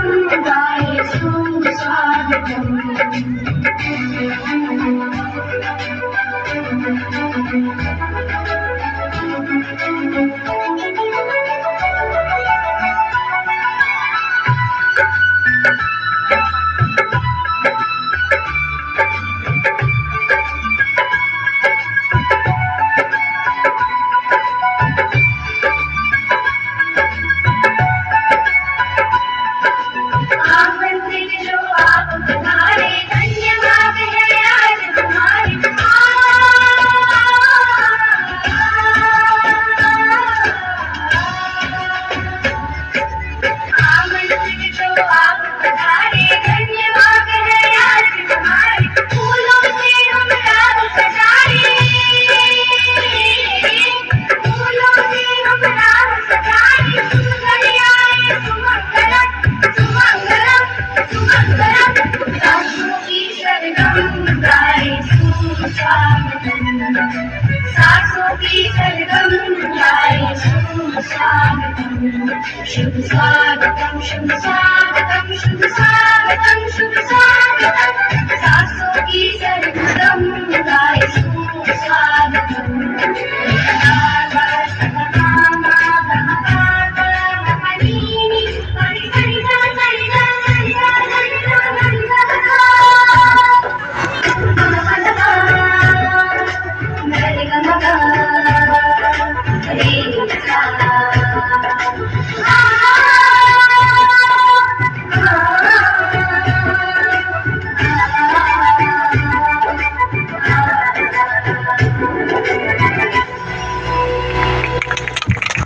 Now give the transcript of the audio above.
गाये सुस्वागतम् सासों की सरगम गाये सुस्वागतम् शुभ स्वागतम् शुभ स्वागतम् शुभ स्वागतम् शुभ स्वागतम् सासों की सरगम गाये सुस्वागतम्